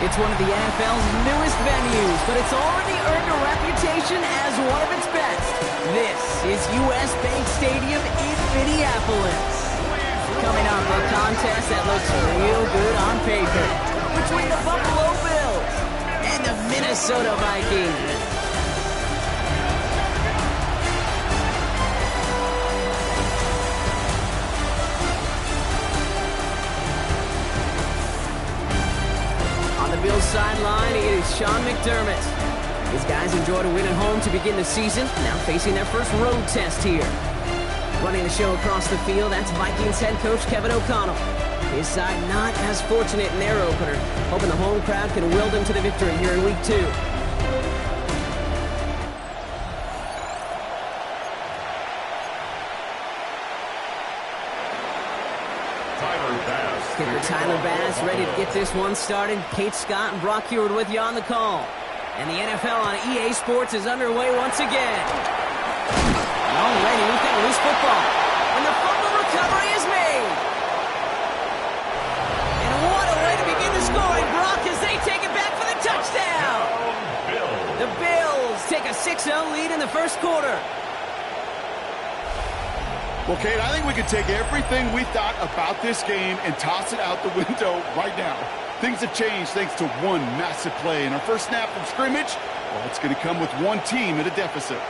It's one of the NFL's newest venues, but it's already earned a reputation as one of its best. This is U.S. Bank Stadium in Minneapolis. Coming up, a contest that looks real good on paper between the Buffalo Bills and the Minnesota Vikings. Bills sideline, it is Sean McDermott. His guys enjoyed a win at home to begin the season, now facing their first road test here. Running the show across the field, that's Vikings head coach Kevin O'Connell. His side not as fortunate in their opener, hoping the home crowd can will them to the victory here in Week 2. Kicker Tyler Bass ready to get this one started. Kate Scott and Brock Heward with you on the call. And the NFL on EA Sports is underway once again. And already we've got a loose football. And the fumble recovery is made. And what a way to begin the scoring, Brock, as they take it back for the touchdown. The Bills take a 6-0 lead in the first quarter. Well, Kate, I think we could take everything we thought about this game and toss it out the window right now. Things have changed thanks to one massive play. And our first snap from scrimmage, well, it's going to come with one team at a deficit.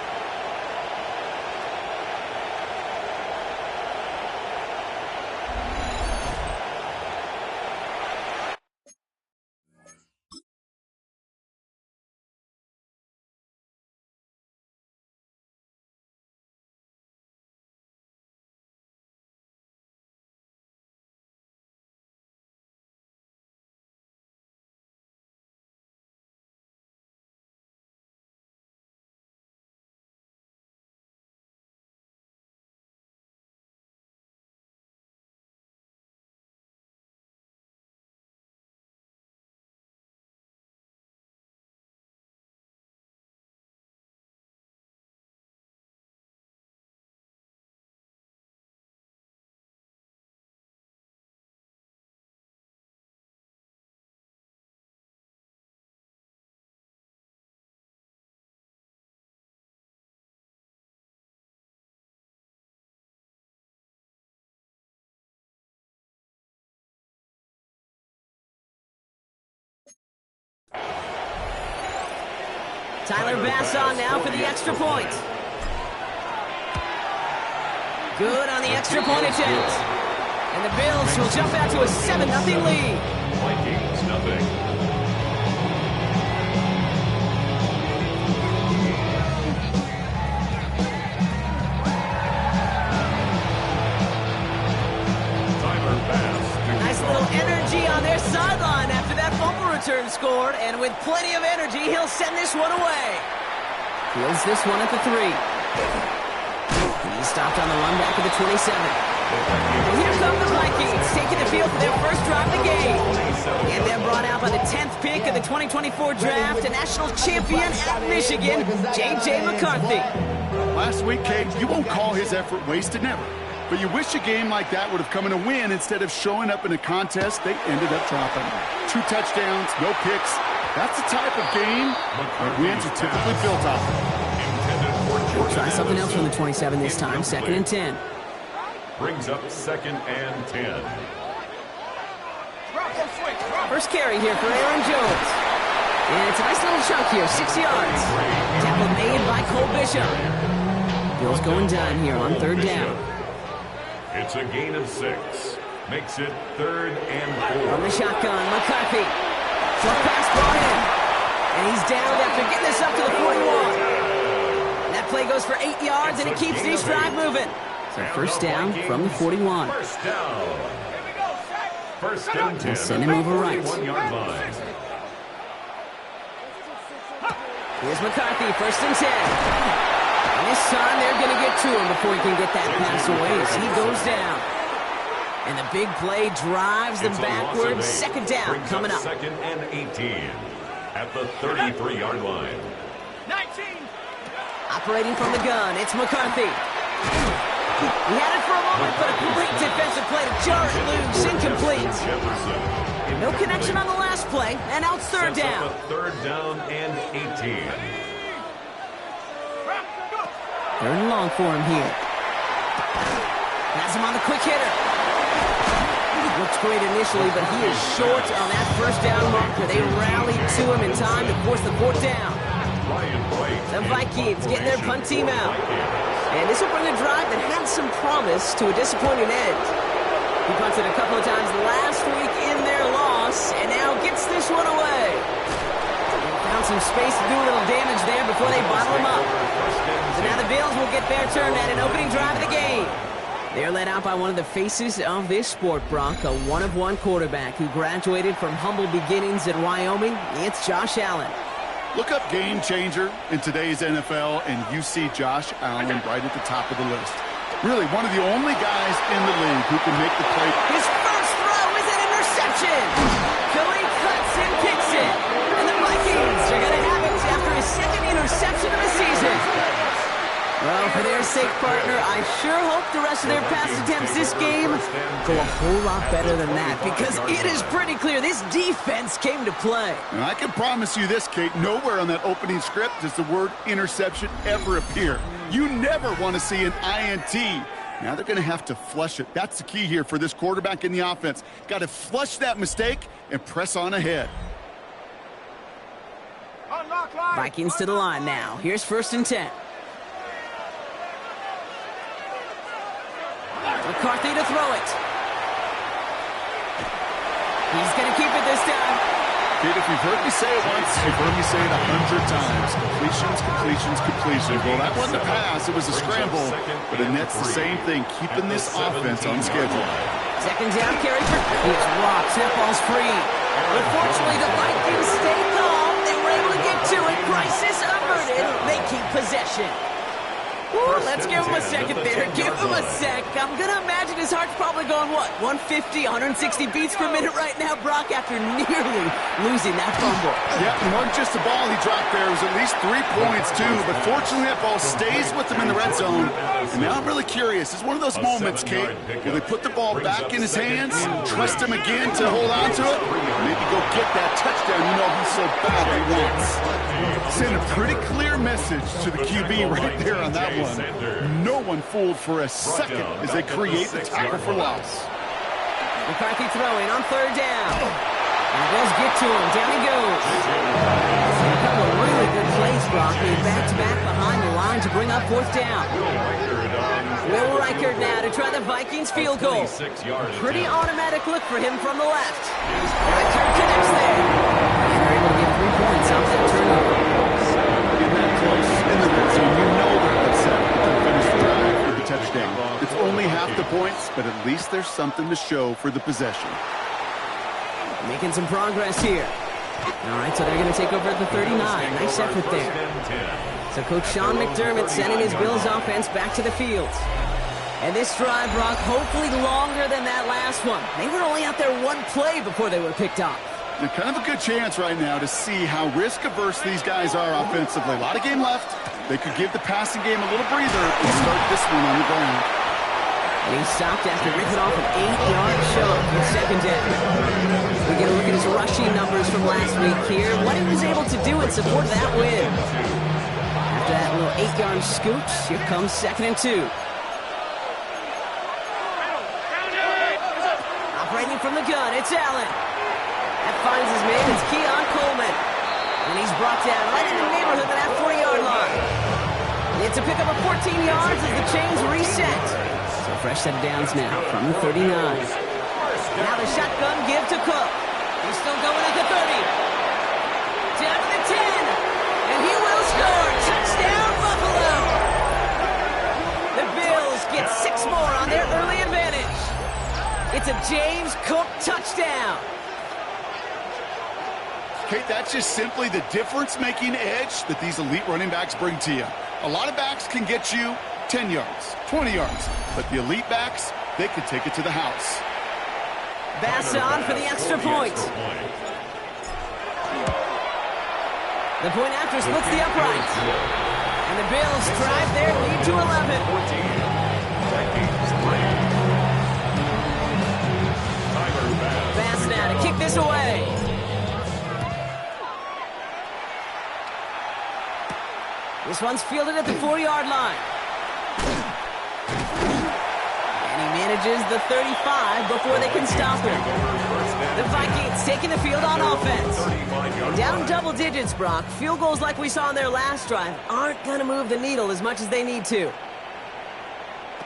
Tyler Bass on now for the extra point. Good on the extra point attempt. And the Bills will jump out to a 7-0 lead. Vikings nothing. Nice little energy on their sideline after that fumble return scored, and with plenty of energy, he'll send this one away. Fields this one at the 3. He's stopped on the run back at the 27. And here come the Vikings, taking the field for their first drive of the game. And they're brought out by the 10th pick of the 2024 draft, a national champion at Michigan, J.J. McCarthy. Last week, Kate, you won't call his effort wasted, never. But you wish a game like that would have come in a win instead of showing up in a contest they ended up dropping. 2 touchdowns, no picks. That's the type of game that wins are typically built off of. We'll try something else from the 27 this time, 2nd and 10. Brings up 2nd and 10. First carry here for Aaron Jones. And it's a nice little chunk here, 6 yards. Tackle made by Cole Bishop. Bill's going down here on 3rd down. It's a gain of 6. Makes it 3rd and 4. From the shotgun, McCarthy. Short pass brought in. And he's down after getting this up to the 41. That play goes for 8 yards, and it keeps this drive moving. So first down from the 41. First down. First and 10. Send him over right. 41-yard line. Here's McCarthy, 1st and 10. And this time they're going to get to him before he can get that pass away as he goes down. And the big play drives them backwards. 2nd down coming up. 2nd and 18 at the 33-yard line. 19. Operating from the gun, it's McCarthy. He had it for a moment, but a great defensive play to jar it loose. Incomplete. No connection on the last play, and now it's 3rd down. 3rd down and 18. 3rd and long for him here. Has him on the quick hitter. Looks great initially, but he is short on that 1st down marker. They rallied to him in time to force the 4th down. The Vikings getting their punt team out. And this will bring a drive that had some promise to a disappointing end. He punted a couple of times last week in their loss, and now gets this one away. They found some space to do a little damage there before they bottle him up. So now the Bills will get their turn at an opening drive of the game. They're led out by one of the faces of this sport, Brock, a one-of-one quarterback who graduated from humble beginnings at Wyoming. It's Josh Allen. Look up game changer in today's NFL, and you see Josh Allen right at the top of the list. Really, one of the only guys in the league who can make the play. His first throw is an interception. Philly cuts and picks it. And the Vikings are going to have it after his 2nd interception of the season. Well, for their sake, partner, I sure hope the rest of their pass attempts this game go a whole lot better than that, because it is pretty clear this defense came to play. And I can promise you this, Kate, nowhere on that opening script does the word interception ever appear. You never want to see an INT. Now they're going to have to flush it. That's the key here for this quarterback in the offense. Got to flush that mistake and press on ahead. Vikings to the line now. Here's 1st and 10. McCarthy to throw it. He's going to keep it this time. Kid, if you've heard me say it once, you've heard me say it 100 times. Completions, completions, completions. Well, that wasn't a pass. It was a scramble. But it nets the same thing, keeping this offense on schedule. 2nd down carry for... Here's Rocks. That ball's free. Unfortunately, the Vikings stay calm. They were able to get to it. Crisis averted. They keep possession. Ooh, let's give him a second there. Give him a sec. I'm going to imagine his heart's probably going, what, 150, 160 beats per minute right now, Brock, after nearly losing that fumble. Yeah, it wasn't just the ball he dropped there. It was at least 3 points, too. But fortunately, that ball stays with him in the red zone. And now I'm really curious. It's one of those moments, Kate, where they put the ball back in his hands, trust him again to hold on to it, maybe go get that touchdown you know he so badly wants. Send a pretty clear message to the QB right there on that one. No one fooled for a second as they create the tackle for loss. McCarthy throwing on 3rd down. And Bills get to him. Down he goes. A couple of really good plays, Brock. Back-to-back behind the line to bring up 4th down. Will Reichert now to try the Vikings field goal. Pretty automatic look for him from the left. Reichert connects there. And they're able to get 3 points off that turnover. Getting that close in the red zone, you know they're upset to finish the drive with the touchdown. It's only half the points, but at least there's something to show for the possession. Making some progress here. All right, so they're going to take over at the 39. Nice effort there. So Coach Sean McDermott sending his Bills offense back to the field. And this drive, Brock, hopefully longer than that last one. They were only out there one play before they were picked off. They're kind of a good chance right now to see how risk-averse these guys are offensively. A lot of game left. They could give the passing game a little breather and start this one on the ground. And he stopped after ripping off an 8-yard shot in second down. We get a look at his rushing numbers from last week here. What he was able to do in support of that win. After that little 8-yard scooch, here comes 2nd and 2. Operating from the gun, it's Allen. That finds his man, it's Keon Coleman. And he's brought down right in the neighborhood of that 40-yard line. It's a pickup of 14 yards as the chains reset. So fresh set of downs now from the 39. Now the shotgun give to Cook. He's still going at the 30. Down to the 10. And he will score. Touchdown, Buffalo. The Bills get 6 more on their early advantage. It's a James Cook touchdown. Kate, that's just simply the difference-making edge that these elite running backs bring to you. A lot of backs can get you 10 yards, 20 yards, but the elite backs, they can take it to the house. Bass on for the extra point. The point after splits the upright. And the Bills drive their lead to 11. Bass now to kick this away. This one's fielded at the 4-yard line. And he manages the 35 before they can stop him. The Vikings taking the field on offense. And down double digits, Brock. Field goals like we saw in their last drive aren't going to move the needle as much as they need to.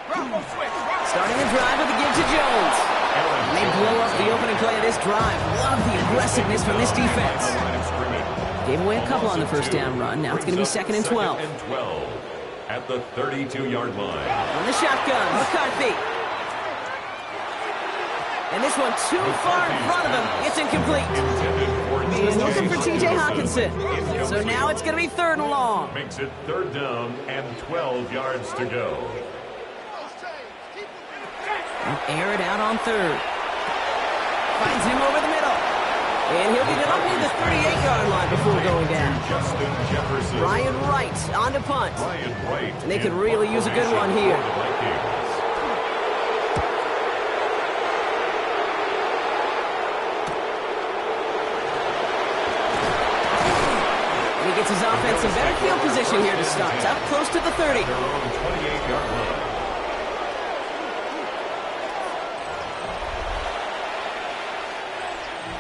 Starting the drive with a give to Jones. And they blow up the opening play of this drive. Love the aggressiveness from this defense. Gave away a couple on the first down run. Now it's going to be 2nd and 12. At the 32-yard line. On the shotgun, McCarthy. And this one too far in front of him. It's incomplete. He's looking for T.J. Hawkinson. So now it's going to be 3rd and long. Makes it 3rd down and 12 yards to go. Air it out on 3rd. Finds him over the middle. And he'll get it up near the 38-yard line before going down. Brian Wright on to punt. And they could really use a good one here. And he gets his offense in better field position here to start. It's up close to the 30.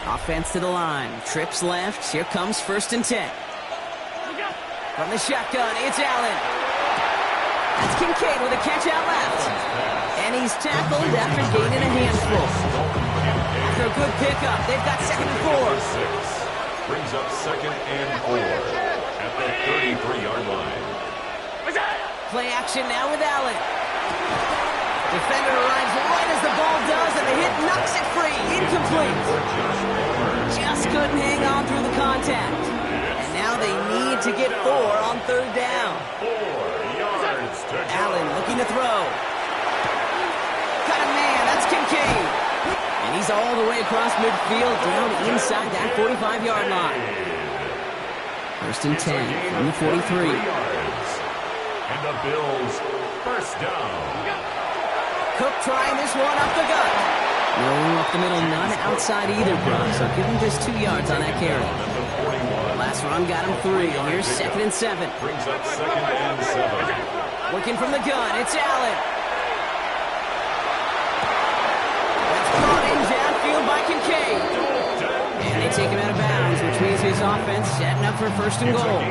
Offense to the line. Trips left. Here comes 1st and 10. From the shotgun, it's Allen. That's Kincaid with a catch out left. And he's tackled after gaining a handful. After a good pickup, they've got 2nd and 4. Brings up 2nd and 4 at the 33-yard line. Play action now with Allen. Defender arrives right as the ball does, and the hit knocks it free. Incomplete. Just couldn't hang on through the contact. And now they need to get 4 on 3rd down. 4 yards to go. Allen looking to throw. Got a man. That's Kincaid. And he's all the way across midfield down inside that 45-yard line. 1st and 10 from the 43. And the Bills 1st down. Cook trying this one up the gut. No up the middle, none outside either, Brock. So give him just 2 yards on that carry. Last run got him 3. Here's 2nd and 7. Brings up 2nd and 7. Working from the gun, it's Allen. That's caught in downfield by Kincaid. And they take him out of bounds, which means his offense setting up for 1st and goal.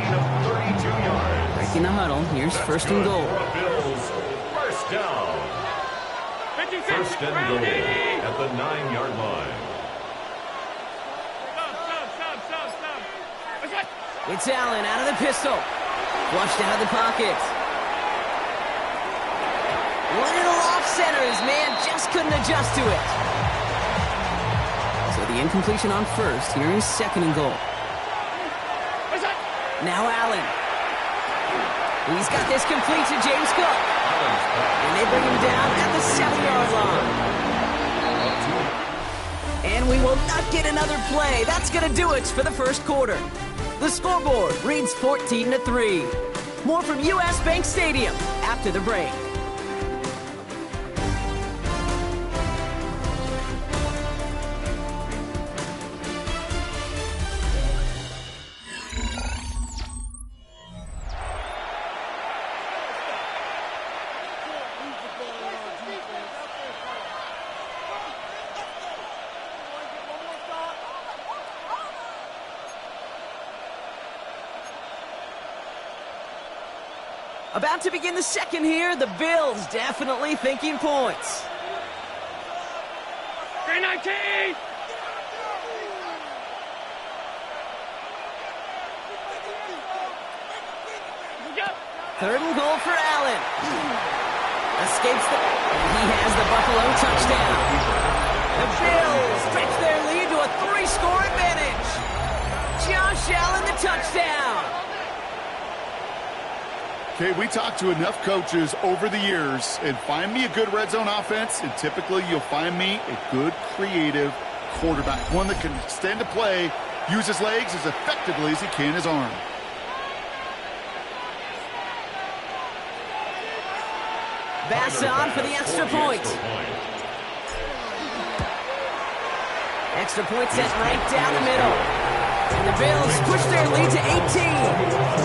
Breaking the huddle, here's 1st and goal. Bills 1st down. 1st and goal at the 9-yard line. It's Allen out of the pistol. Flushed out of the pocket. Little off center. His man just couldn't adjust to it. So the The incompletion on first. Here is second and goal. Now Allen. He's got this complete to James Cook. And they bring him down at the 7-yard line. And we will not get another play. That's going to do it for the first quarter. The scoreboard reads 14-3. More from US Bank Stadium after the break. About to begin the second here, the Bills definitely thinking points. 319! Third and goal for Allen. Escapes the... And he has the Buffalo touchdown. The Bills stretch their lead to a 3-score advantage. Josh Allen, the touchdown. Okay, we talked to enough coaches over the years, and find me a good red zone offense, and typically you'll find me a good creative quarterback, one that can extend a play, use his legs as effectively as he can his arm. Bass on for the extra point. Extra point set right down the middle. And the Bills push their lead to 18.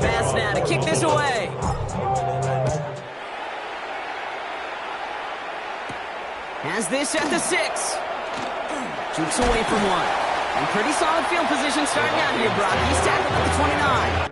Bass now to kick this away. Has this at the 6. Jukes away from one. And pretty solid field position starting out here, Brock. He's tackled at the 29.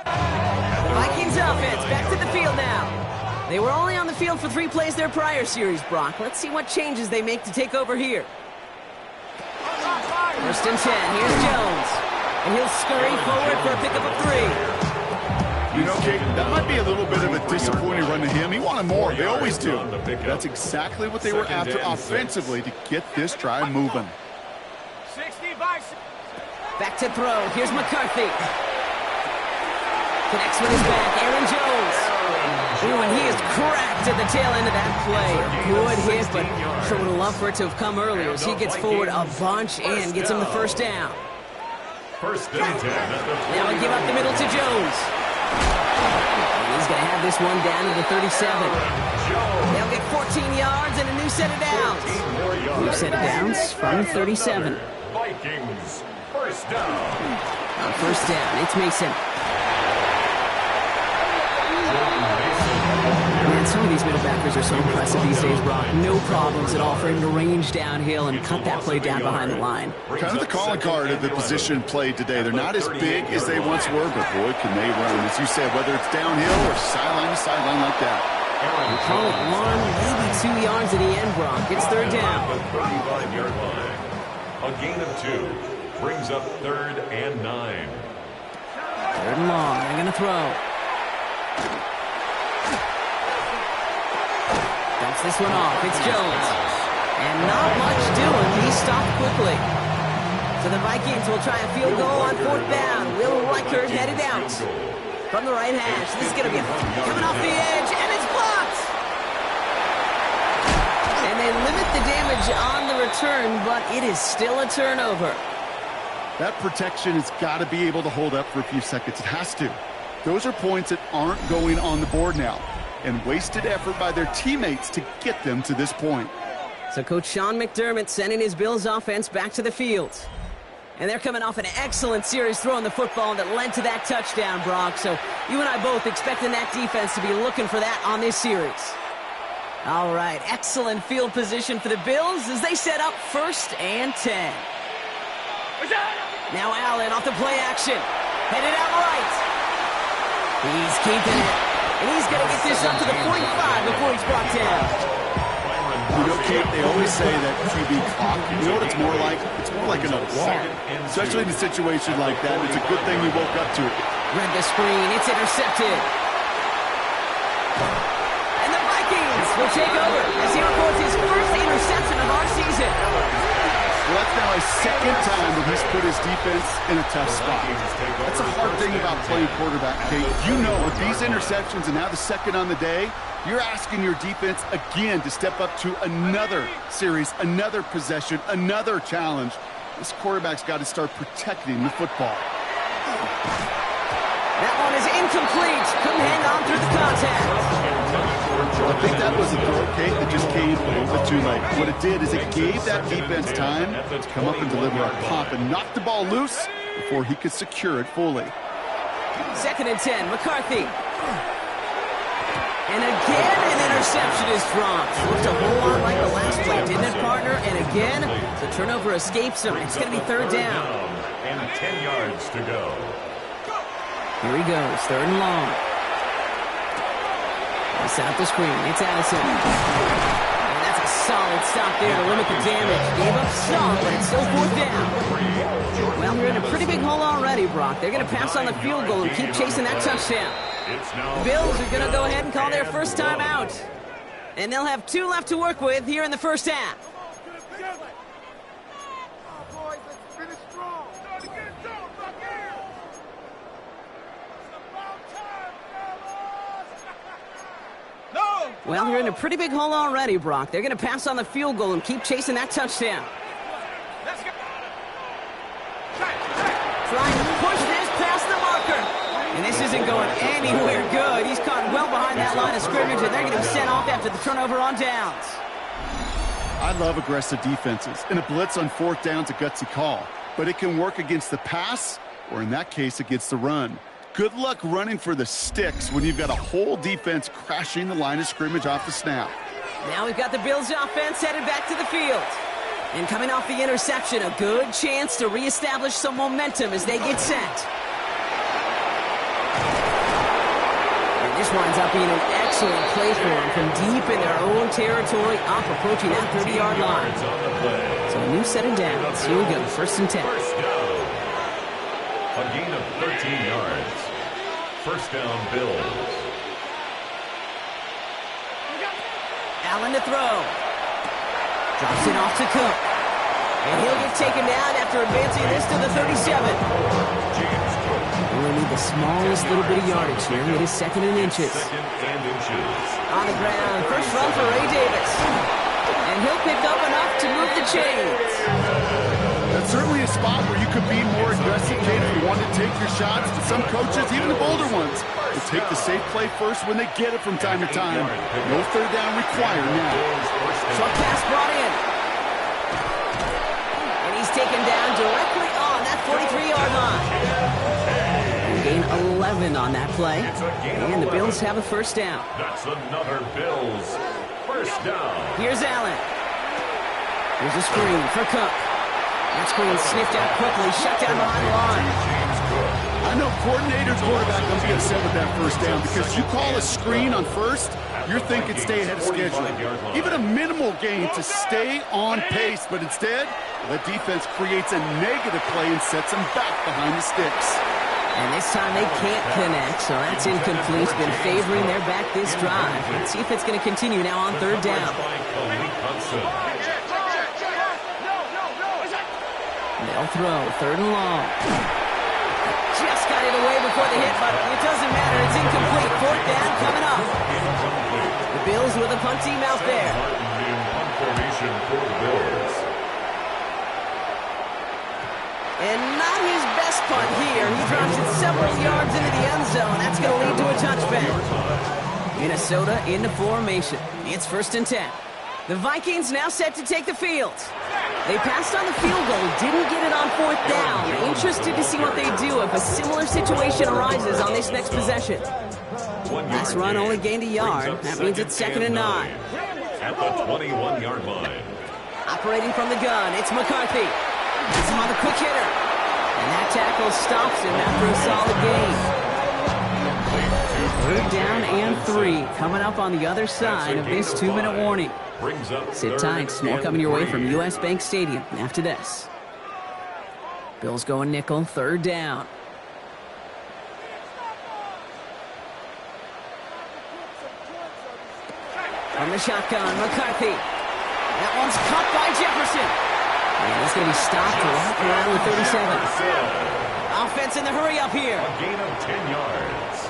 The Vikings offense back to the field now. They were only on the field for 3 plays their prior series, Brock. Let's see what changes they make to take over here. First and 10. Here's Jones. And he'll scurry forward for a pickup of 3. You know, Kate, that might be a little bit of a disappointing run to him. He wanted more. They always do. That's exactly what they were after offensively to get this drive moving. Back to throw. Here's McCarthy. Connects with his back. Aaron Jones. Ooh, and he is cracked at the tail end of that play. Good hit, but sure would have loved for it to have come earlier as he gets forward a bunch and gets him the first down. First and 10. Now we give up the middle to Jones. He's going to have this one down to the 37. They'll get 14 yards and a new set of downs. New set of downs from 37. Vikings, first down. On first down, it's Mason. Man, some of these middle backers are so impressive these days, Brock. No problems at all for him to range downhill and cut that play down behind the line. Kind of the calling card of the position played today. They're not as big as they once were, but boy, can they run. As you said, whether it's downhill or sideline to sideline like that. Call it 1, maybe 2 yards at the end, Brock. It's third down. The 35-yard line. A gain of 2 brings up 3rd and 9. Third and long. They're going to throw. Dumps this one off. It's Jones. And not much doing. He stopped quickly. So the Vikings will try a field goal on 4th down. Will Reichert headed out from the right hash. This is going to be coming off the edge, and it's blocked. And they limit the damage on the return, but it is still a turnover. That protection has got to be able to hold up for a few seconds. It has to. Those are points that aren't going on the board now, and wasted effort by their teammates to get them to this point. So Coach Sean McDermott sending his Bills offense back to the field. And they're coming off an excellent series throwing the football that led to that touchdown, Brock. So you and I both expecting that defense to be looking for that on this series. All right, excellent field position for the Bills as they set up 1st and 10. Now Allen off the play action. Headed out right. He's keeping it. And he's going to get this up to the 45 before he's brought down. You know, Kate, they always say that QB clock, you know what it's more like? It's more like an alarm, especially in a situation like that. It's a good thing you woke up to it. Read the screen. It's intercepted. And the Vikings will take over as he records his first interception of our season. Well, that's now his 2nd time that he's put his defense in a tough spot. That's a hard thing about playing quarterback, Kate. You know, with these interceptions and now the 2nd on the day, you're asking your defense again to step up to another series, another possession, another challenge. This quarterback's got to start protecting the football. That one is incomplete. Couldn't hang on through the contact. I think that was a throw, Kate, that just came a little bit too late. What it did is it gave that defense time to come up and deliver a pop and knock the ball loose before he could secure it fully. 2nd and 10, McCarthy. And again, an interception is dropped. Looked a whole lot like the last play, didn't it, partner? And again, the turnover escapes him. It's going to be 3rd down. And 10 yards to go. Here he goes, 3rd and long. He set up the screen. It's Addison. And that's a solid stop there to limit the damage. Gave up some, but it's still 4th down. Well, we're in a pretty big hole already, Brock. They're going to pass on the field goal and keep chasing that touchdown. The Bills are going to go ahead and call their first time out. And they'll have 2 left to work with here in the first half. Well, you're in a pretty big hole already, Brock. They're going to pass on the field goal and keep chasing that touchdown. Trying to push this past the marker. And this isn't going anywhere good. He's caught well behind that line of scrimmage, and they're going to be sent off after the turnover on downs. I love aggressive defenses, and a blitz on 4th down's a gutsy call. But it can work against the pass, or in that case, against the run. Good luck running for the sticks when you've got a whole defense crashing the line of scrimmage off the snap. Now we've got the Bills offense headed back to the field. And coming off the interception, a good chance to reestablish some momentum as they get set. And this winds up being an excellent play for them from deep in their own territory, up approaching that 30-yard line. So a new set of downs. Here we go, 1st and 10. A gain of 13 yards. 1st down, Bills. Allen to throw. Drops it off to Cook. And he'll get taken down after advancing this to the 37. Only need the smallest little bit of yardage here. It is 2nd and inches. 2nd and inches. On the ground, first run for Ray Davis. And he'll pick up enough to move the chains. That's certainly a spot where you could be more aggressive, Kate, if you want to take your shots. But some coaches, even the bolder ones, will take the safe play first when they get it from time to time. No 3rd down required now. Short pass brought in. And he's taken down directly on that 43-yard line. And gain 11 on that play. And the Bills have a 1st down. That's another Bills 1st down. Here's Allen. Here's a screen for Cook. That screen sniffed out quickly, shut down behind the line. I know coordinator quarterback going to be upset with that 1st down because you call a screen on 1st, you're thinking stay ahead of schedule. Even a minimal gain to stay on pace, but instead, the defense creates a negative play and sets them back behind the sticks. And this time they can't connect, so that's incomplete. Been favoring their back this drive. Let's see if it's going to continue now on 3rd down. They'll throw, 3rd and long. Just got it away before the hit, but it doesn't matter. It's incomplete. 4th down coming up. The Bills with a punt team out there. And not his best punt here. He drops it several yards into the end zone. That's going to lead to a touchback. Minnesota into formation. It's 1st and 10. The Vikings now set to take the field. They passed on the field goal, didn't get it on 4th down. Interested to see what they do if a similar situation arises on this next possession. Last run only gained a yard. That means it's 2nd and 9. at the 21-yard line. Operating from the gun, it's McCarthy. Gets him on the quick hitter. And that tackle stops him after a solid gain. 3rd down and 3. Coming up on the other side of this 2-minute warning. Sit tight. More coming your way from US Bank Stadium after this. Bills going nickel. 3rd down. From the shotgun, McCarthy. That one's caught by Jefferson. And he's going to be stopped right around the 37. Offense in the hurry up here. A gain of 10 yards.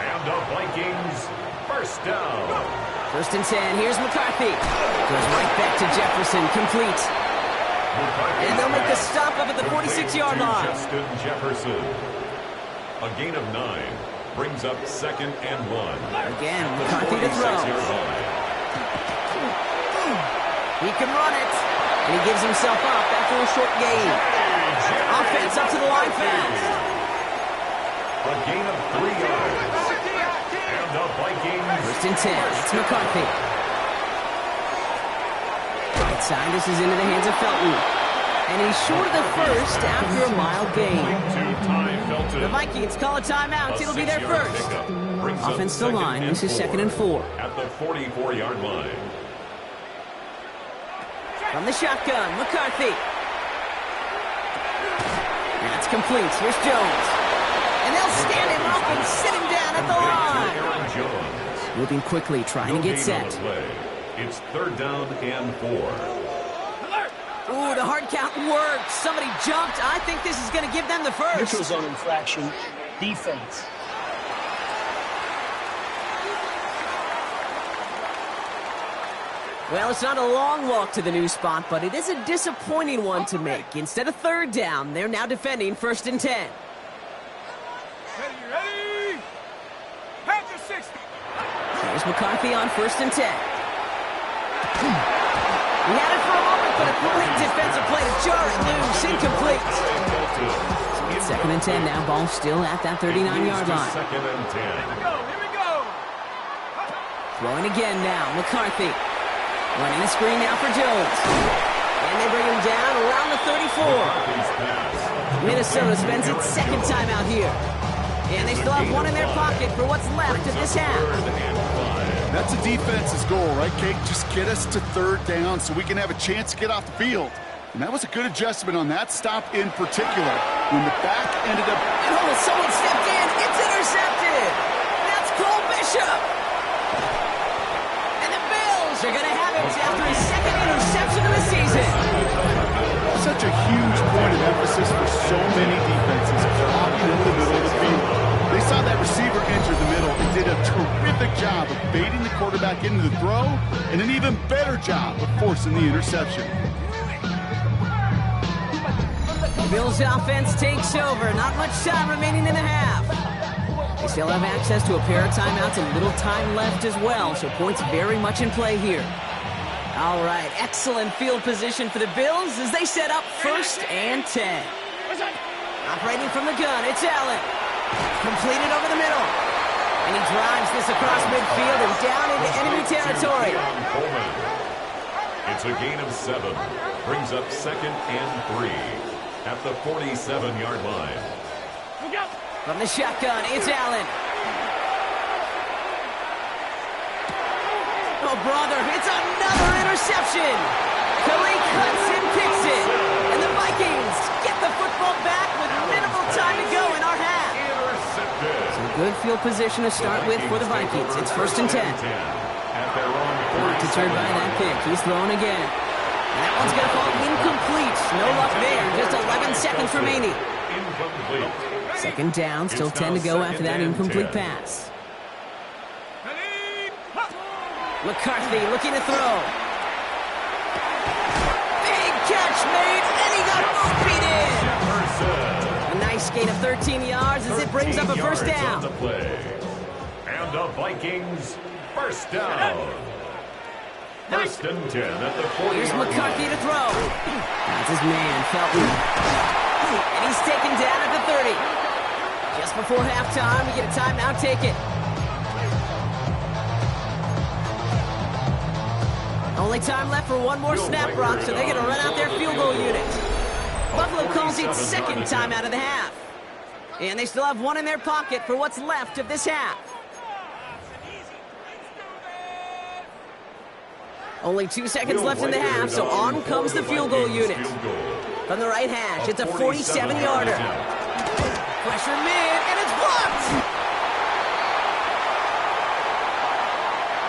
And the Vikings, 1st down. 1st and 10. Here's McCarthy. Goes right back to Jefferson. Complete. And they'll make the stop up at the 46-yard line. Justin Jefferson. A gain of 9. Brings up 2nd and 1. Again, McCarthy to throw. He can run it. And he gives himself up after a short gain. Offense up to the line fast. A gain of 3 yards. And the Vikings. 1st and 10. It's McCarthy. Right side. This is into the hands of Felton. And he's short of the first after a mild gain. The Vikings call a timeout. It'll be their first. Offense to the line. This is 2nd and 4. At the 44-yard line. From the shotgun, McCarthy. That's complete. Here's Jones. And they'll stand him up and sit him down at the line. Moving quickly, trying to get set. It's 3rd down and 4. Ooh, the hard count worked. Somebody jumped. I think this is going to give them the first. Neutral zone infraction. Defense. Well, it's not a long walk to the new spot, but it is a disappointing one to make. Instead of 3rd down, they're now defending 1st and 10. Ready? Head to 60. Here's McCarthy on 1st and 10. He had it for a moment, but a quick defensive play to jar it loose. Incomplete. So it's 2nd and 10 now. Ball still at that 39-yard line. 2nd and 10. Here we go. Throwing again now. McCarthy. Running a screen now for Jones. And they bring him down around the 34. Minnesota spends its 2nd time out here. And they still have one in their pocket for what's left of this half. That's a defense's goal, right, Kate? Just get us to 3rd down so we can have a chance to get off the field. And that was a good adjustment on that stop in particular. When the back ended up... Oh, someone stepped in. It's intercepted. That's Cole Bishop. And the Bills are going to have it after his 2nd interception of the season. Such a huge point of emphasis for so many defenses, blocking in the middle of the field. They saw that receiver enter the middle and did a terrific job of baiting the quarterback into the throw, and an even better job of forcing the interception. Bills offense takes over. Not much time remaining in the half. They still have access to a pair of timeouts and little time left as well, so points very much in play here. All right, excellent field position for the Bills as they set up 1st and 10. Operating from the gun, it's Allen. Completed over the middle. And he drives this across midfield and down into enemy territory. It's a gain of 7. Brings up 2nd and 3. At the 47-yard line. From the shotgun, it's Allen. Oh, brother, it's another interception. Khalil cuts and picks it. And the Vikings get the football back with minimal time to go in our half. So good field position to start with for the Vikings. It's 1st and 10. Not deterred by that pick. He's throwing again. And that one's going to fall incomplete. No luck there. Just 11 seconds remaining. Incomplete. 2nd down. Still 10 to go after that incomplete pass. McCarthy looking to throw. Big catch made, and he got both feet in. A nice gain of 13 yards as it brings up a 1st down. And the Vikings, 1st down. 1st and 10 at the 40-yard line. Here's McCarthy to throw. That's his man, Felton. And he's taken down at the 30. Just before halftime, we get a timeout, take it. Only time left for one more snap, Brock, so they're going to run out their field goal unit. Buffalo calls it second time out of the half. And they still have one in their pocket for what's left of this half. Only 2 seconds left in the half, so on comes the field goal unit. From the right hash, it's a 47-yarder. Pressure mid, and it's blocked!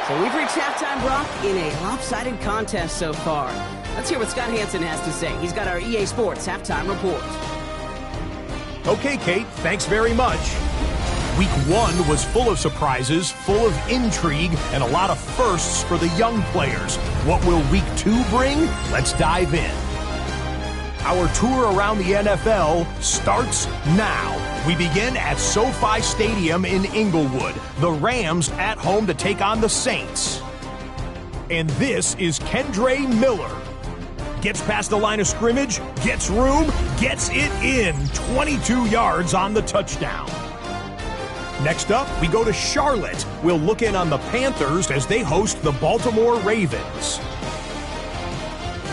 So we've reached halftime, Brock, in a lopsided contest so far. Let's hear what Scott Hansen has to say. He's got our EA Sports halftime report. Okay, Kate, thanks very much. Week 1 was full of surprises, full of intrigue, and a lot of firsts for the young players. What will Week 2 bring? Let's dive in. Our tour around the NFL starts now. We begin at SoFi Stadium in Inglewood. The Rams at home to take on the Saints. And this is Kendre Miller. Gets past the line of scrimmage, gets room, gets it in. 22 yards on the touchdown. Next up, we go to Charlotte. We'll look in on the Panthers as they host the Baltimore Ravens.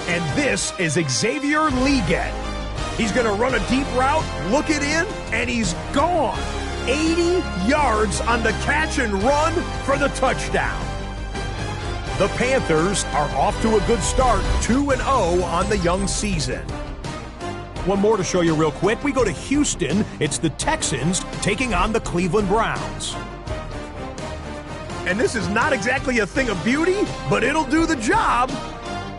And this is Xavier Leggett. He's going to run a deep route, look it in, and he's gone. 80 yards on the catch and run for the touchdown. The Panthers are off to a good start, 2-0 on the young season. One more to show you real quick. We go to Houston. It's the Texans taking on the Cleveland Browns. And this is not exactly a thing of beauty, but it'll do the job.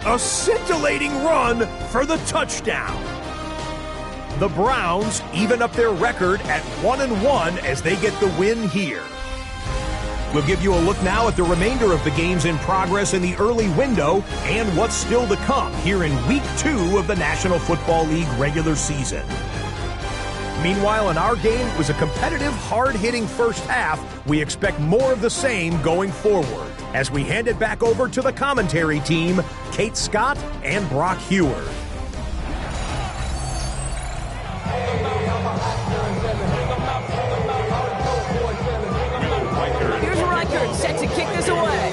A scintillating run for the touchdown. The Browns even up their record at 1-1 as they get the win here. We'll give you a look now at the remainder of the games in progress in the early window and what's still to come here in Week 2 of the National Football League regular season. Meanwhile, in our game, it was a competitive, hard-hitting first half. We expect more of the same going forward as we hand it back over to the commentary team, Kate Scott and Brock Heward. Set to kick this away.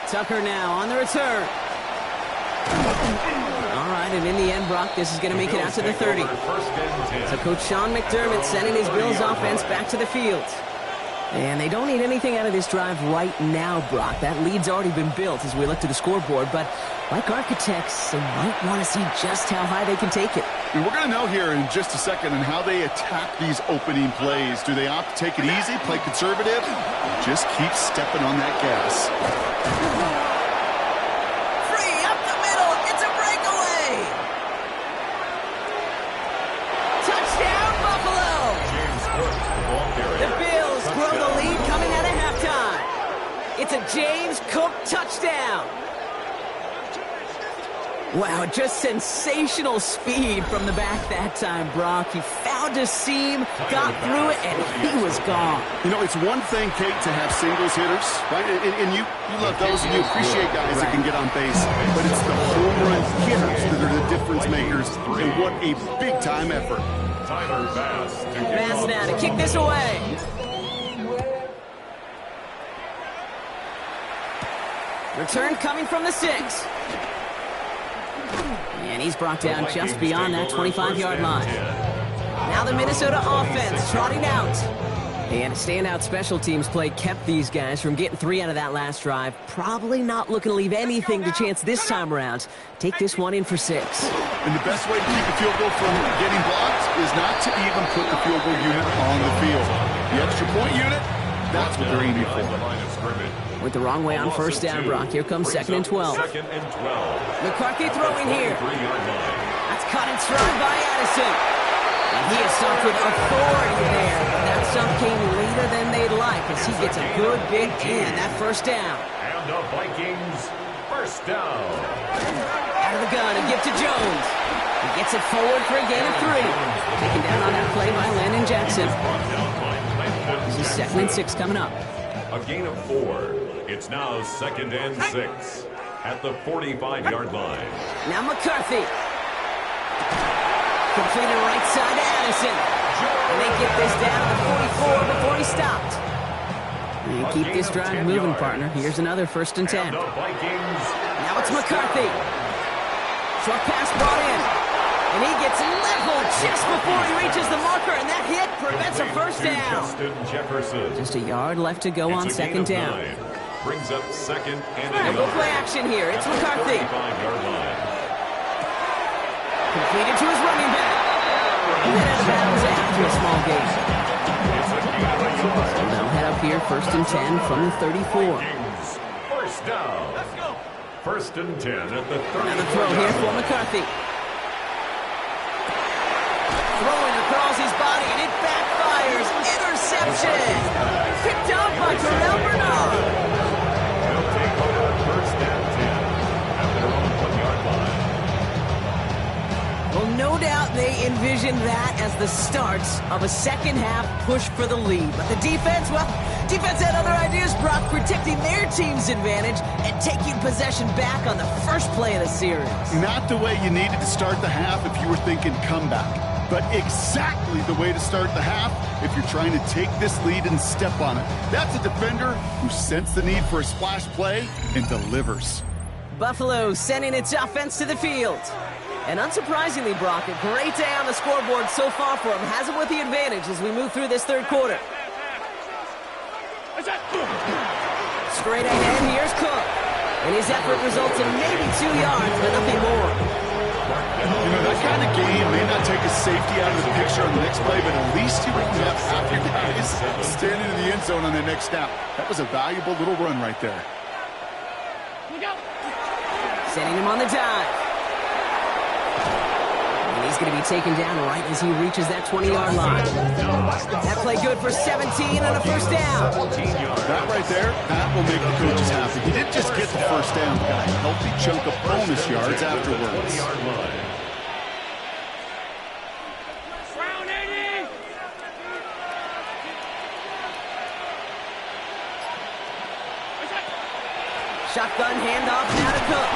Tucker now on the return. All right, and in the end, Brock, this is going to make it out to the 30. So Coach Sean McDermott sending his Bills offense back to the field. And they don't need anything out of this drive right now, Brock. That lead's already been built as we look to the scoreboard. But like architects, they might want to see just how high they can take it. And we're going to know here in just a second on how they attack these opening plays. Do they opt to take it easy, play conservative? Just keep stepping on that gas. Free up the middle. It's a breakaway. Touchdown, Buffalo. The Bills grow the lead coming out of halftime. It's a James Cook touchdown. Wow, just sensational speed from the back that time, Brock. He found a seam, got through it, and he was gone. You know, it's one thing, Kate, to have singles hitters, right? And you love those, and you appreciate guys that can get on base. But it's the home run hitters that are the difference makers, and what a big-time effort. Bass now to kick this away. Return coming from the 6. And he's brought down just beyond that 25-yard line. Now the Minnesota offense trotting out. And a standout special teams play kept these guys from getting 3 out of that last drive. Probably not looking to leave anything to chance this time around. Take this one in for 6. And the best way to keep a field goal from getting blocked is not to even put the field goal unit on the field. The extra point unit, that's what they're aiming for. Went the wrong way on first down, Brock. Here comes 2nd and 12. McCarthy throwing here. That's caught in stride by Addison. And he is stumped with authority there. But that stump came later than they'd like as he gets a good big in that first down. And the Vikings first down. Out of the gun and give to Jones. He gets it forward for a gain of 3. Taken down on that play by Landon Jackson. This is 2nd and 6 coming up. A gain of 4. It's now 2nd and 6 at the 45-yard line. Now McCarthy. Completed right side to Addison. And they get this down to 44 before he stopped. You keep this drive moving, partner. Here's another 1st and 10. The Vikings. Now it's McCarthy. Short pass brought in. And he gets leveled just before he reaches the marker, and that hit prevents a first down. Justin Jefferson. Just a yard left to go on It's a gain 2nd of down. 9. Brings up 2nd and And we'll play action here. It's McCarthy. 35-yard line. Completed to his running back. And then out of bounds after a small gain. It's a gain of a yard. So they'll head up here 1st and 10 from the 34. Vikings. First down. Let's go. 1st and 10 at the 34. Another throw here for McCarthy. Throwing across his body, and it backfires. Interception. Picked up by Terrell Bernard. They'll take over 1st and 10 at their own 1-yard line. Well, no doubt they envisioned that as the start of a second-half push for the lead. But the defense, well, defense had other ideas, Brock, protecting their team's advantage and taking possession back on the first play of the series. Not the way you needed to start the half if you were thinking comeback, but exactly the way to start the half if you're trying to take this lead and step on it. That's a defender who sensed the need for a splash play and delivers. Buffalo sending its offense to the field. And unsurprisingly, Brock, a great day on the scoreboard so far for him. Has him with the advantage as we move through this 3rd quarter. Straight ahead, here's Cook. And his effort results in maybe 2 yards, but nothing more. You know, that kind of game may not take a safety out of the picture on the next play, but at least you wouldn't have half your guys standing in the end zone on the next snap. That was a valuable little run right there. Sending him on the dive. And he's going to be taken down right as he reaches that 20-yard line. That play good for 17 and a first down. That right there, that will make the coaches happy. He didn't just get the first down, got a healthy chunk of bonus yards afterwards. Round 80. Shotgun handoff now to Cook.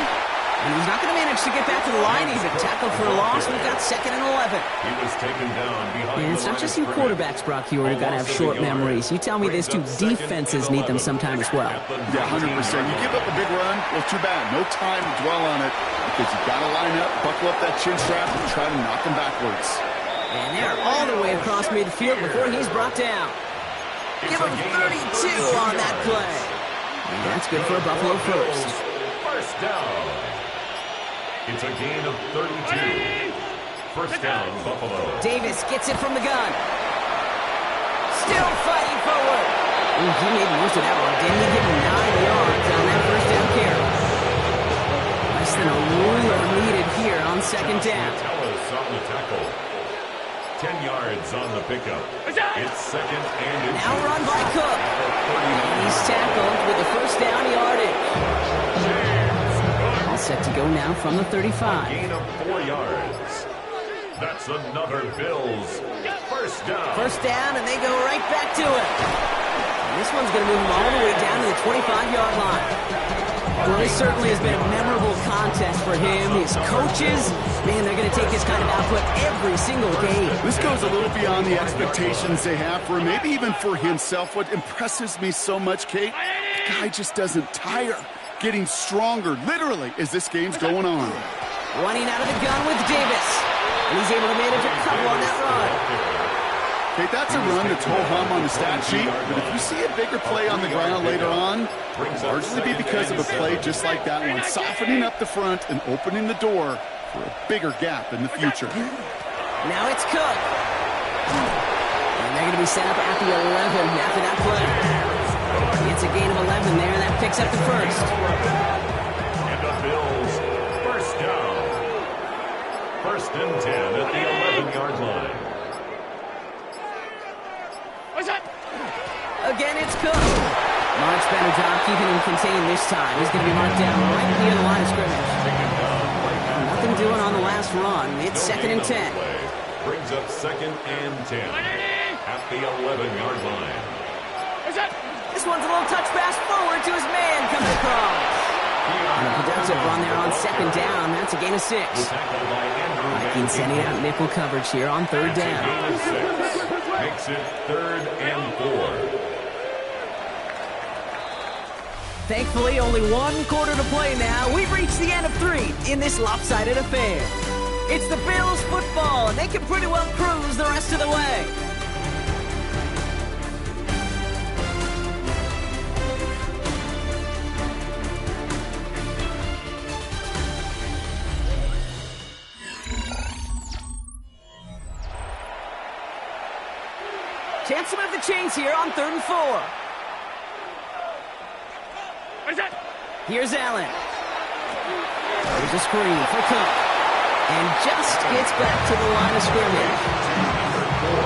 And he's not going to manage to get back to the line. He's tackled for a loss. We've got 2nd and 11. He was taken down behind And it's not just you quarterbacks, Brock Hewitt, who got to have short memories. You tell me this too, defenses need them sometime as well. Yeah, 100%. You give up a big run, well, too bad. No time to dwell on it because you got to line up, buckle up that chin strap, and try to knock them backwards. And they're all the way across midfield before he's brought down. Give him 32 on that play. And that's good for a Buffalo first. First down. It's a gain of 32. First down, Buffalo. Davis gets it from the gun. Still fighting forward. Ooh, he made most of that one. Didn't he give him 9 yards on that first down carry? Less than a ruler needed here on 2nd down. Tellis on the tackle. 10 yards on the pickup. It's 2nd and it's Now run by Cook. And he's tackled with the first down yardage. All set to go now from the 35. Gain of 4 yards. That's another Bills first down. First down, and they go right back to it. And this one's going to move him all the way down to the 25-yard line. Well, this certainly has been a memorable contest for him. His coaches, man, they're going to take this kind of output every single game. This goes a little beyond the expectations they have for him, maybe even for himself. What impresses me so much, Kate, the guy just doesn't tire. Getting stronger, literally, as this game's going on. Running out of the gun with Davis. And he's able to manage a couple on that run. Kate, that's a run that's ho-hum on the stat sheet, but if you see a bigger play on the ground later on, it'll largely be because of a play just like that one, softening up the front and opening the door for a bigger gap in the future. Now it's Cook. And they're going to be set up at the 11 after that play. It's a gain of 11 there, and that picks up the first. And the Bills first down. 1st and 10 at the 11-yard line. Again, it's Cook. Much better job keeping him contained this time. He's going to be marked down right near the line of scrimmage. Nothing doing on the last run. It's 2nd and 10. Brings up 2nd and 10 at the 11-yard line. This one's a little touch pass forward to his man coming across. And a productive run there on 2nd down. That's a gain of 6. Vikings sending out nickel coverage here on 3rd down. Makes it 3rd and 4. Thankfully, only one quarter to play now. We've reached the end of 3 in this lopsided affair. It's the Bills football, and they can pretty well cruise the rest of the way. Chance to move the chains here on 3rd and 4. Here's Allen. Here's a screen for Cook. And just gets back to the line of scrimmage.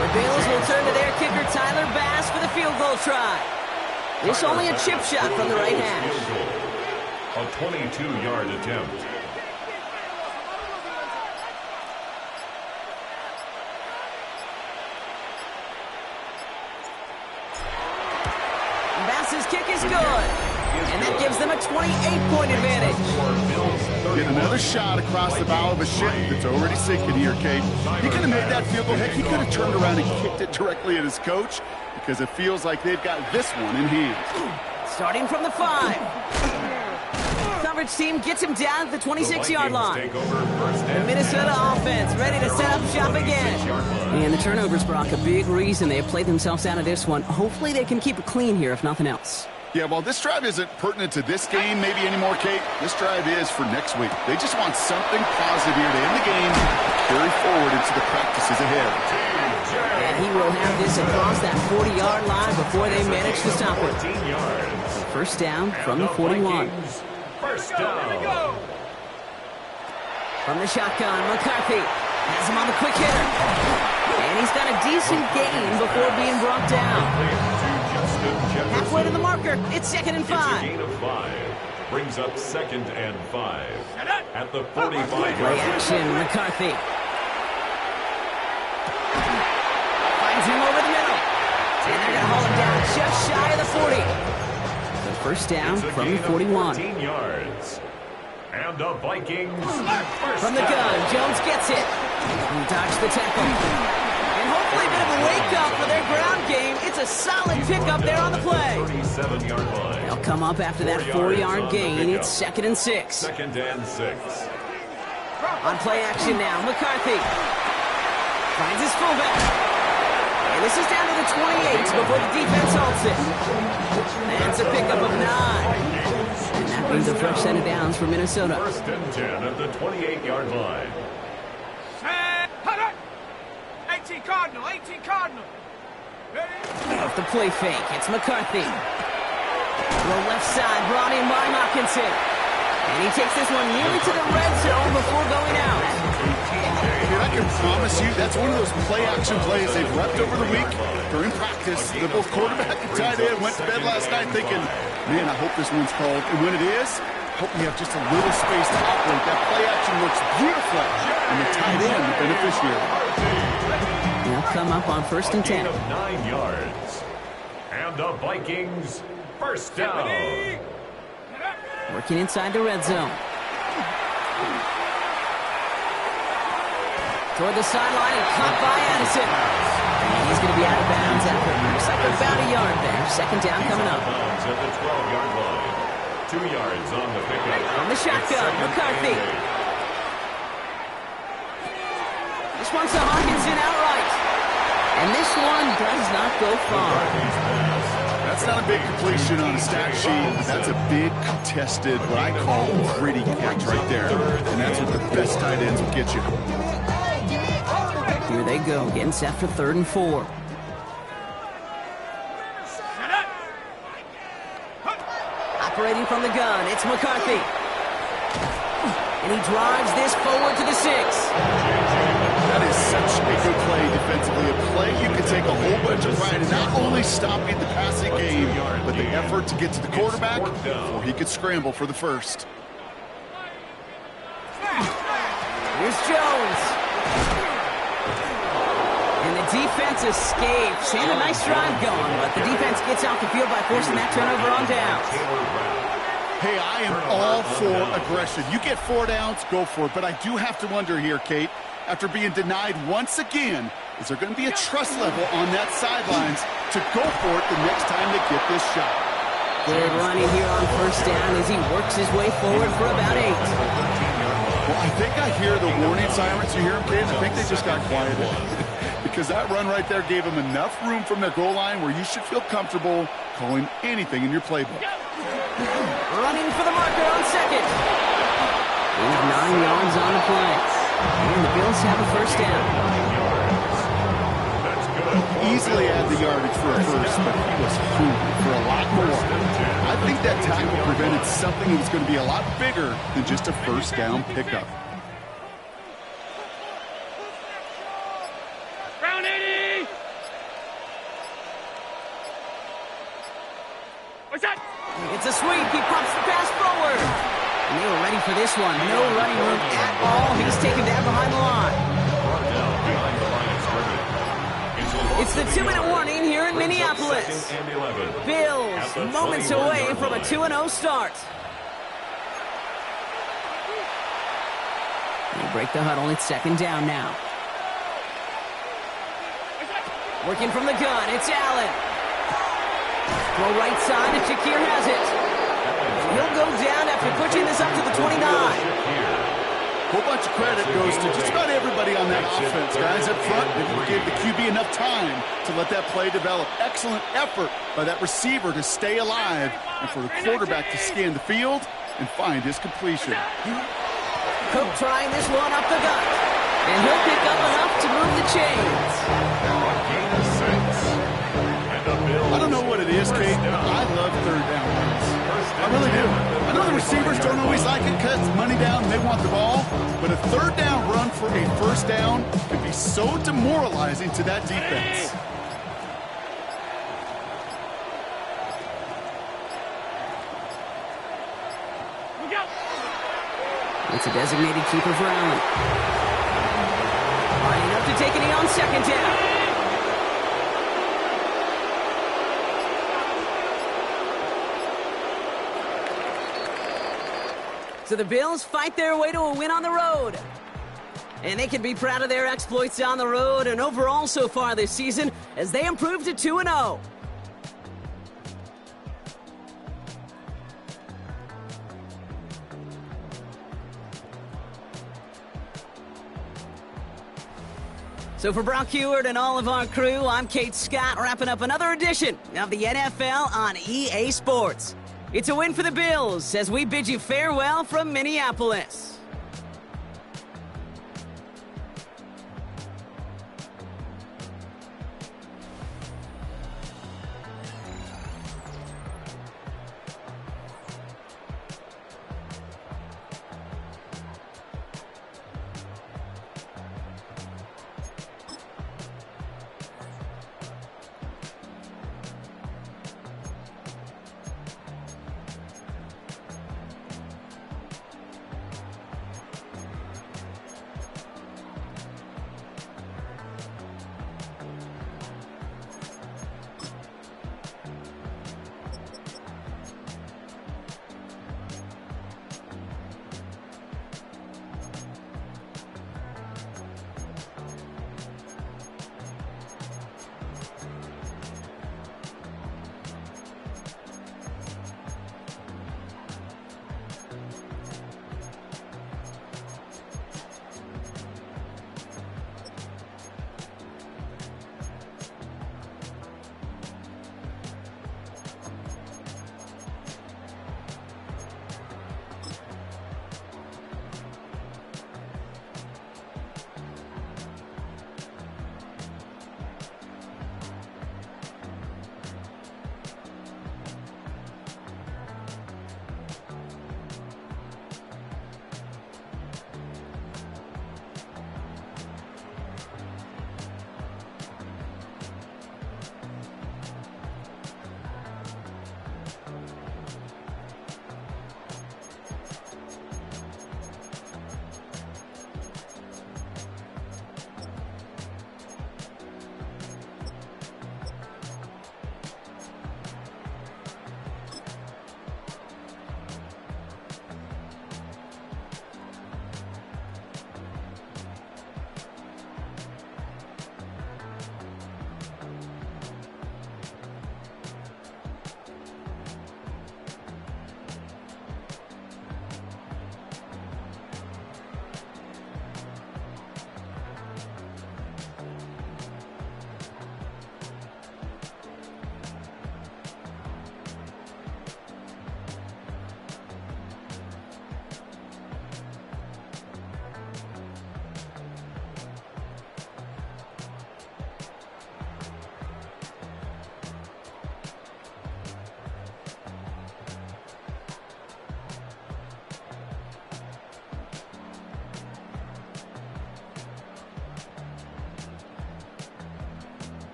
The Bills will turn to their kicker, Tyler Bass, for the field goal try. This only a chip shot from the right hash. A 22-yard attempt. Bass's kick is good. And that gives them a 28-point advantage. Get another shot across the bow of a ship that's already sinking here, Kate. He could have made that field goal. Heck, he could have turned around and kicked it directly at his coach because it feels like they've got this one in hand. Starting from the 5. Coverage team gets him down at the 26-yard line. The Minnesota offense ready to set up shop again. And the turnovers, Brock, a big reason they have played themselves out of this one. Hopefully they can keep it clean here, if nothing else. Yeah, well, this drive isn't pertinent to this game maybe anymore, Kate. This drive is for next week. They just want something positive here to end the game, carry forward into the practices ahead. And he will have this across that 40-yard line before they manage to stop it. First down from the 41. First down. From the shotgun, McCarthy has him on the quick hitter. And he's got a decent gain before being brought down. Halfway to the marker, it's 2nd and 5. It's a gain of 5. Brings up 2nd and 5. At the 45-yard line. Play action, McCarthy. Finds him over the middle. And they're going to haul him down just shy of the 40. The first down from the 41. 14 yards. And the Vikings. From the gun, Jones gets it. He dodged the tackle. And hopefully a bit of a wake-up for their ground game. It's a solid pickup there on the play. 37-yard line. They'll come up after that 4-yard gain. It's 2nd and 6. 2nd and 6. On play action now, McCarthy finds his fullback. And this is down to the 28 before the defense halts it. That's a pickup of 9. And that means a fresh set of downs for Minnesota. 1st and 10 at the 28-yard line. 18 Cardinal, 18 Cardinal. Off the play fake, it's McCarthy. The left side brought in by Hockenson. And he takes this one nearly to the red zone before going out. Dude, I can promise you that's one of those play-action plays they've repped over the week during practice. The both quarterback and tight end went to bed last night thinking, man, I hope this one's called. And when it is, hope we have just a little space to operate. That play-action looks beautiful. And the tight end, the beneficiary. They'll come up on 1st and 10. Of 9 yards. And the Vikings first down. Working inside the red zone. Toward the sideline and caught by Addison. And he's going to be out of bounds after looks like about a yard there. 2nd down coming up. At the 12-yard line. 2 yards on the pickup. From the shotgun, McCarthy. This one's to Hockenson outright. And this one does not go far. That's not a big completion on a stat sheet, but that's a big contested, what I call gritty catch right there. And that's what the best tight ends will get you. Here they go, getting set for 3rd and 4. Operating from the gun, it's McCarthy. And he drives this forward to the 6. That is such a good play defensively. A play you can take a whole bunch of pride in not only stopping the passing game, but the effort to get to the quarterback before he could scramble for the first. Here's Jones. And the defense escapes. And a nice drive going, but the defense gets off the field by forcing that turnover on downs. Hey, I am all for aggression. You get 4 downs, go for it. But I do have to wonder here, Kate, after being denied once again, is there going to be a trust level on that sidelines to go for it the next time they get this shot? Good running here on first down as he works his way forward for about 8. Well, I think I hear the warning sirens. You hear them, kids? I think they just got quieted. Because that run right there gave them enough room from their goal line where you should feel comfortable calling anything in your playbook. Running for the marker on second. Gain 9 yards on the play. And the Bills have a first down. Easily had the yardage for a first, but he was hungry for a lot more. I think that tackle prevented something that was going to be a lot bigger than just a first down pickup. Round 80! What's that? It's a sweep. He pumps the pass forward. And they were ready for this one. No running room at all. He's taken down behind the line. It's the 2-minute warning here in Minneapolis. Bills moments away from a 2-0 start. They break the huddle. It's second down now. Working from the gun. It's Allen. Throw right side, and Shakir has it. He'll go down after pushing this up to the 29. A whole bunch of credit goes to just about everybody on that offense, guys. Up front, they gave the QB enough time to let that play develop. Excellent effort by that receiver to stay alive and for the quarterback to scan the field and find his completion. Cook trying this one up the gut. And he'll pick up enough to move the chains. I don't know what it is, Kate, but I love third down runs. I really do. I know the receivers don't always like it because money down, they want the ball. But a third down run for a first down can be so demoralizing to that defense. It's a designated keeper for Allen. Lining up to take a knee on second down. So the Bills fight their way to a win on the road. And they can be proud of their exploits on the road and overall so far this season as they improve to 2-0. So for Brock Heward and all of our crew, I'm Kate Scott, wrapping up another edition of the NFL on EA Sports. It's a win for the Bills as we bid you farewell from Minneapolis.